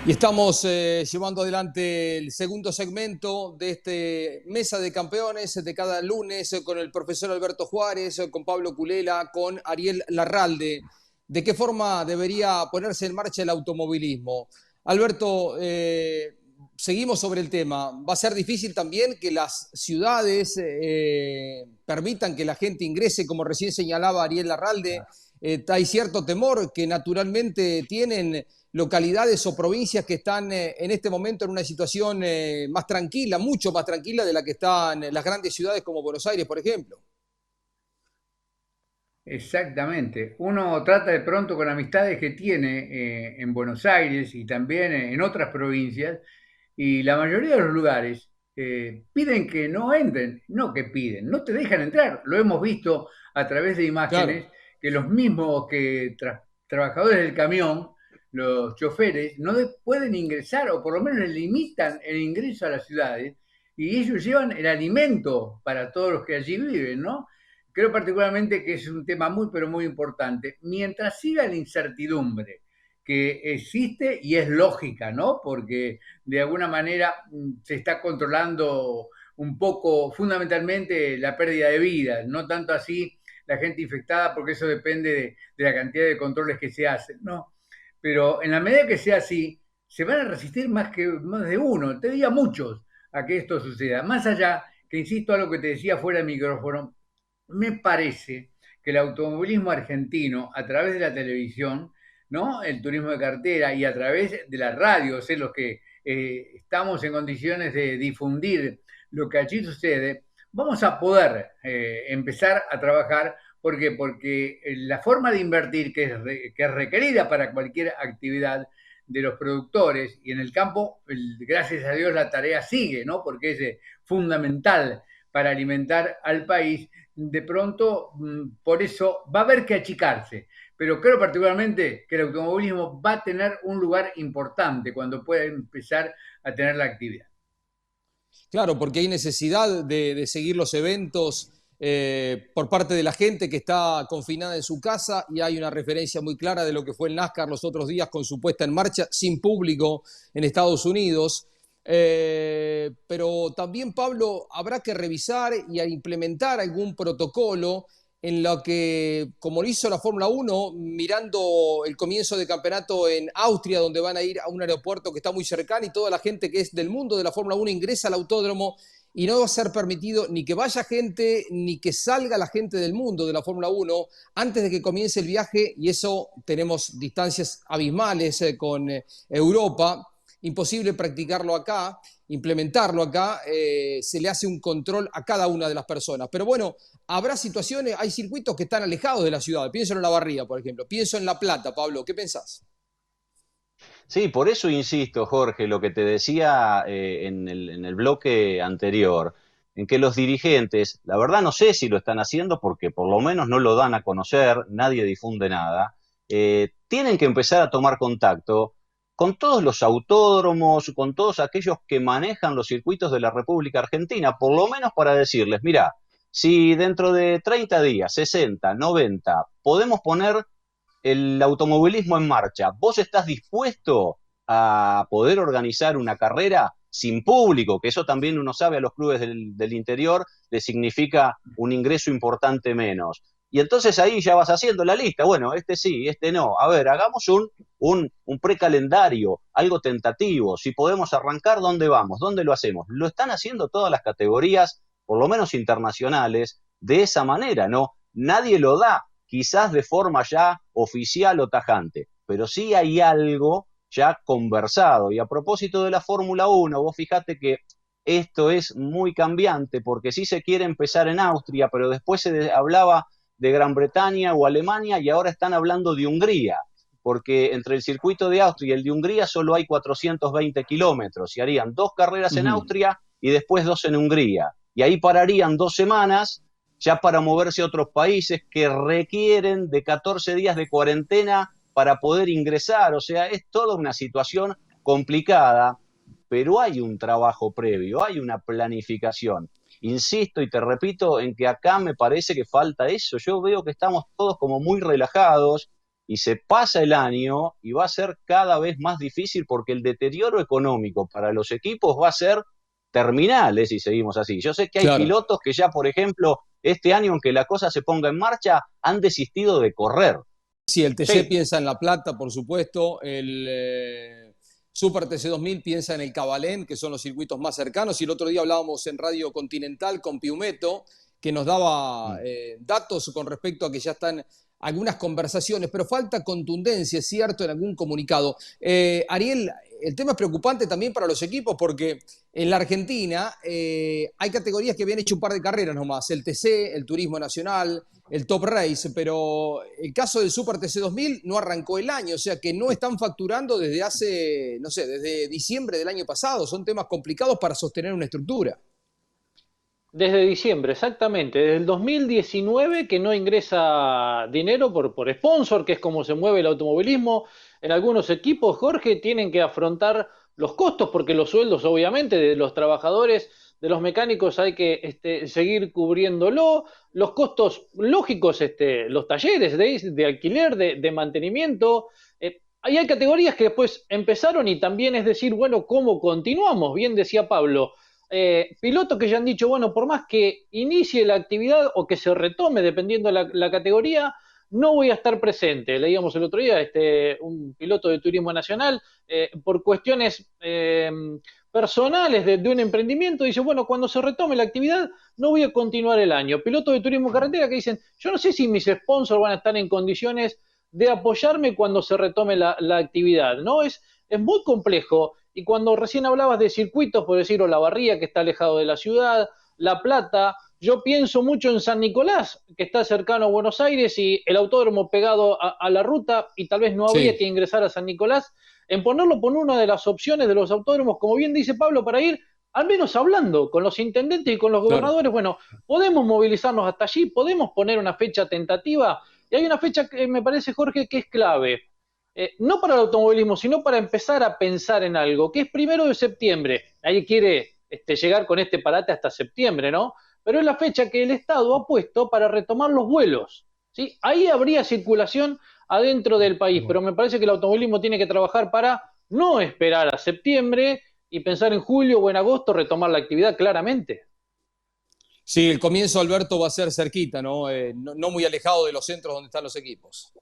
Y estamos llevando adelante el segundo segmento de este Mesa de Campeones de cada lunes con el profesor Alberto Juárez, con Pablo Culela, con Ariel Larralde. ¿De qué forma debería ponerse en marcha el automovilismo? Alberto, seguimos sobre el tema. ¿Va a ser difícil también que las ciudades permitan que la gente ingrese, como recién señalaba Ariel Larralde? Hay cierto temor que naturalmente tienen localidades o provincias que están en este momento en una situación más tranquila, mucho más tranquila de la que están las grandes ciudades como Buenos Aires, por ejemplo. Exactamente. Uno trata de pronto con amistades que tiene en Buenos Aires y también en otras provincias, y la mayoría de los lugares piden que no entren, no que piden, no te dejan entrar. Lo hemos visto a través de Claro, imágenes que los mismos trabajadores del camión, los choferes, no pueden ingresar o por lo menos les limitan el ingreso a las ciudades y ellos llevan el alimento para todos los que allí viven, ¿no? Creo particularmente que es un tema muy, pero muy importante. Mientras siga la incertidumbre que existe y es lógica, ¿no? Porque de alguna manera se está controlando un poco, fundamentalmente, la pérdida de vidas, no tanto así la gente infectada, porque eso depende de la cantidad de controles que se hacen, ¿no? Pero en la medida que sea así, se van a resistir más de uno, te diría muchos, a que esto suceda. Más allá, que insisto a lo que te decía fuera del micrófono, me parece que el automovilismo argentino, a través de la televisión, ¿no? El turismo de cartera y a través de las radios, los que estamos en condiciones de difundir lo que allí sucede, vamos a poder empezar a trabajar. ¿Por qué? Porque la forma de invertir que es requerida para cualquier actividad de los productores y en el campo, gracias a Dios la tarea sigue, ¿no? Porque es fundamental para alimentar al país. De pronto, por eso va a haber que achicarse. Pero creo particularmente que el automovilismo va a tener un lugar importante cuando pueda empezar a tener la actividad. claro, porque hay necesidad de seguir los eventos por parte de la gente que está confinada en su casa y hay una referencia muy clara de lo que fue el NASCAR los otros días con su puesta en marcha sin público en Estados Unidos. Pero también, Pablo, habrá que revisar y implementar algún protocolo en lo que, como lo hizo la Fórmula Uno, mirando el comienzo de campeonato en Austria, donde van a ir a un aeropuerto que está muy cercano y toda la gente que es del mundo de la Fórmula Uno ingresa al autódromo y no va a ser permitido ni que vaya gente ni que salga la gente del mundo de la Fórmula Uno antes de que comience el viaje, y eso tenemos distancias abismales con Europa, imposible practicarlo acá, implementarlo acá, se le hace un control a cada una de las personas. Pero bueno, habrá situaciones, hay circuitos que están alejados de la ciudad. Pienso en La Barría, por ejemplo. Pienso en La Plata, Pablo. ¿Qué pensás? Sí, por eso insisto, Jorge, lo que te decía en el bloque anterior, en que los dirigentes, la verdad no sé si lo están haciendo porque por lo menos no lo dan a conocer, nadie difunde nada, tienen que empezar a tomar contacto con todos los autódromos, con todos aquellos que manejan los circuitos de la República Argentina, por lo menos para decirles, mira, si dentro de 30 días, 60, 90, podemos poner el automovilismo en marcha, ¿vos estás dispuesto a poder organizar una carrera sin público? Que eso también uno sabe, a los clubes del interior le significa un ingreso importante menos. Y entonces ahí ya vas haciendo la lista. Bueno, este sí, este no. A ver, hagamos un precalendario, algo tentativo. Si podemos arrancar, ¿dónde vamos? ¿Dónde lo hacemos? Lo están haciendo todas las categorías, por lo menos internacionales, de esa manera, ¿no? Nadie lo da quizás de forma ya oficial o tajante, pero sí hay algo ya conversado. Y a propósito de la Fórmula 1, vos fijate que esto es muy cambiante, porque sí se quiere empezar en Austria, pero después se hablaba de Gran Bretaña o Alemania y ahora están hablando de Hungría, porque entre el circuito de Austria y el de Hungría solo hay 420 kilómetros y harían 2 carreras Uh en -huh. Austria y después 2 en Hungría. Y ahí pararían 2 semanas ya para moverse a otros países que requieren de 14 días de cuarentena para poder ingresar. O sea, es toda una situación complicada, pero hay un trabajo previo, hay una planificación. Insisto y te repito en que acá me parece que falta eso. Yo veo que estamos todos como muy relajados, y se pasa el año y va a ser cada vez más difícil porque el deterioro económico para los equipos va a ser terminal, si seguimos así. Yo sé que hay Claro. pilotos que ya, por ejemplo, este año, aunque la cosa se ponga en marcha, han desistido de correr. Sí, el TC Sí, piensa en La Plata, por supuesto. El Super TC 2000 piensa en el Cabalén, que son los circuitos más cercanos. Y el otro día hablábamos en Radio Continental con Piumeto, que nos daba datos con respecto a que ya están algunas conversaciones, pero falta contundencia, es cierto, en algún comunicado. Ariel, el tema es preocupante también para los equipos porque en la Argentina hay categorías que habían hecho un par de carreras nomás, el TC, el Turismo Nacional, el Top Race, pero el caso del Super TC 2000 no arrancó el año, o sea que no están facturando desde hace, no sé, desde diciembre del año pasado. Son temas complicados para sostener una estructura. desde diciembre, exactamente. Desde el 2019 que no ingresa dinero por sponsor, que es como se mueve el automovilismo. En algunos equipos, Jorge, tienen que afrontar los costos porque los sueldos, obviamente, de los trabajadores, de los mecánicos hay que seguir cubriéndolo. Los costos lógicos, los talleres de alquiler, de mantenimiento. Ahí hay categorías que después empezaron y también es decir, bueno, ¿cómo continuamos? Bien decía Pablo, pilotos que ya han dicho, bueno, por más que inicie la actividad o que se retome, dependiendo la categoría, no voy a estar presente. Leíamos el otro día un piloto de turismo nacional, por cuestiones personales de un emprendimiento, dice, bueno, cuando se retome la actividad, no voy a continuar el año. Pilotos de turismo carretera que dicen, yo no sé si mis sponsors van a estar en condiciones de apoyarme cuando se retome la actividad, ¿no? Es muy complejo. Y cuando recién hablabas de circuitos, por decir, Olavarría, que está alejado de la ciudad, La Plata, yo pienso mucho en San Nicolás, que está cercano a Buenos Aires, y el autódromo pegado a la ruta, y tal vez no habría Sí. que ingresar a San Nicolás, en ponerlo por una de las opciones de los autódromos, como bien dice Pablo, para ir al menos hablando con los intendentes y con los Claro. gobernadores. Bueno, podemos movilizarnos hasta allí, podemos poner una fecha tentativa, y hay una fecha que me parece, Jorge, que es clave. No para el automovilismo, sino para empezar a pensar en algo, que es 1 de septiembre. Nadie quiere llegar con este parate hasta septiembre, ¿no? Pero es la fecha que el Estado ha puesto para retomar los vuelos, ¿sí? Ahí habría circulación adentro del país, pero me parece que el automovilismo tiene que trabajar para no esperar a septiembre y pensar en julio o en agosto retomar la actividad claramente. Sí, el comienzo, Alberto, va a ser cerquita, ¿no? No muy alejado de los centros donde están los equipos.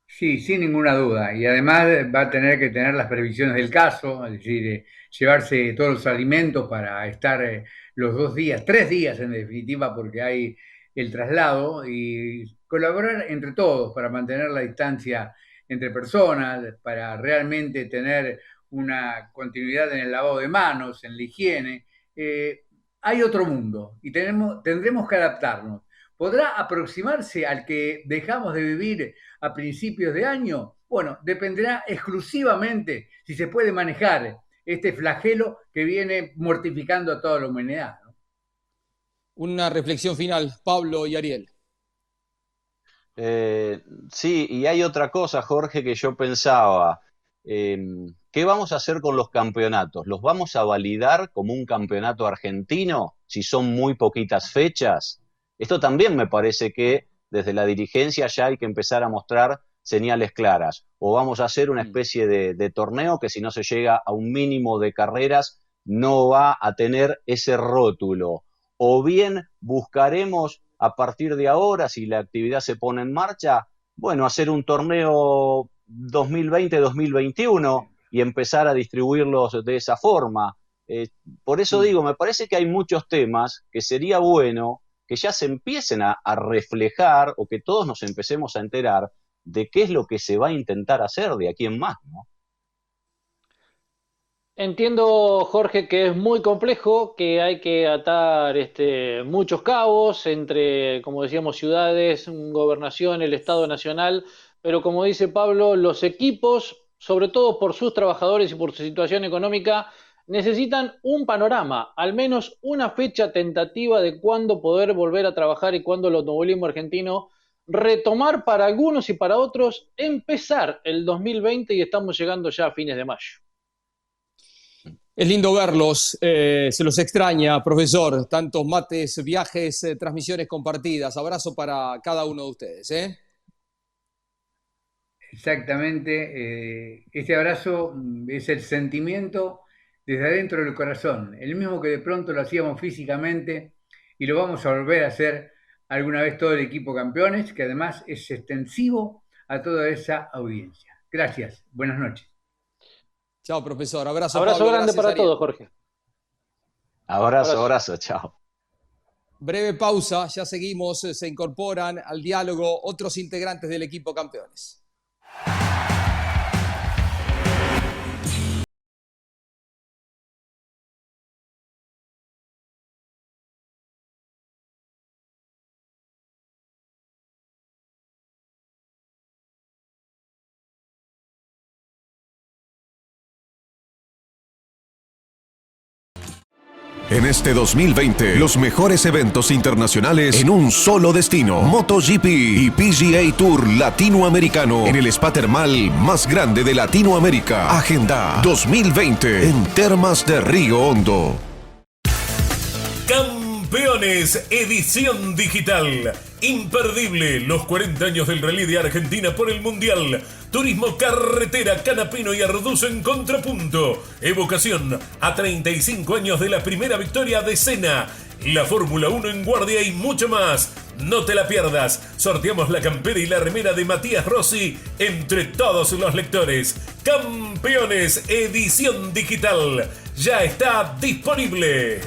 Sí, sin ninguna duda. Y además va a tener que tener las previsiones del caso, es decir, llevarse todos los alimentos para estar los 2 días, 3 días en definitiva, porque hay el traslado y colaborar entre todos para mantener la distancia entre personas, para realmente tener una continuidad en el lavado de manos, en la higiene. Hay otro mundo y tendremos que adaptarnos. ¿Podrá aproximarse al que dejamos de vivir a principios de año? Bueno, dependerá exclusivamente si se puede manejar este flagelo que viene mortificando a toda la humanidad, ¿no? Una reflexión final, Pablo y Ariel. Eh, sí, y hay otra cosa, Jorge, que yo pensaba. eh, ¿Qué vamos a hacer con los campeonatos? ¿Los vamos a validar como un campeonato argentino si son muy poquitas fechas? Esto también me parece que desde la dirigencia ya hay que empezar a mostrar señales claras. O vamos a hacer una especie de torneo que si no se llega a un mínimo de carreras no va a tener ese rótulo. O bien buscaremos a partir de ahora, si la actividad se pone en marcha, bueno, hacer un torneo 2020-2021 y empezar a distribuirlos de esa forma. Por eso digo, me parece que hay muchos temas que sería bueno que ya se empiecen a reflejar o que todos nos empecemos a enterar de qué es lo que se va a intentar hacer de aquí en más, ¿no? Entiendo, Jorge, que es muy complejo, que hay que atar muchos cabos entre, como decíamos, ciudades, gobernación, el Estado Nacional, pero como dice Pablo, los equipos, sobre todo por sus trabajadores y por su situación económica, necesitan un panorama, al menos una fecha tentativa de cuándo poder volver a trabajar y cuándo el automovilismo argentino retomar para algunos y para otros, empezar el 2020 y estamos llegando ya a fines de mayo. Es lindo verlos, se los extraña, profesor. Tantos mates, viajes, transmisiones compartidas. Abrazo para cada uno de ustedes, ¿eh? Exactamente. Este abrazo es el sentimiento desde adentro del corazón, el mismo que de pronto lo hacíamos físicamente y lo vamos a volver a hacer alguna vez todo el equipo campeones, que además es extensivo a toda esa audiencia. Gracias, buenas noches. Chao, profesor. Abrazo, Abrazo Pablo. grande Gracias, para Ariel. todos, Jorge. Abrazo, chao. Breve pausa, ya seguimos, se incorporan al diálogo otros integrantes del equipo campeones. En este 2020, los mejores eventos internacionales en un solo destino. MotoGP y PGA Tour Latinoamericano en el spa termal más grande de Latinoamérica. Agenda 2020 en Termas de Río Hondo. Campeones, edición digital. Imperdible, los 40 años del Rally de Argentina por el Mundial. Turismo carretera, Canapino y Arduzo en contrapunto. Evocación a 35 años de la primera victoria de Senna. La Fórmula 1 en guardia y mucho más. No te la pierdas. Sorteamos la campera y la remera de Matías Rossi entre todos los lectores. Campeones, edición digital. Ya está disponible.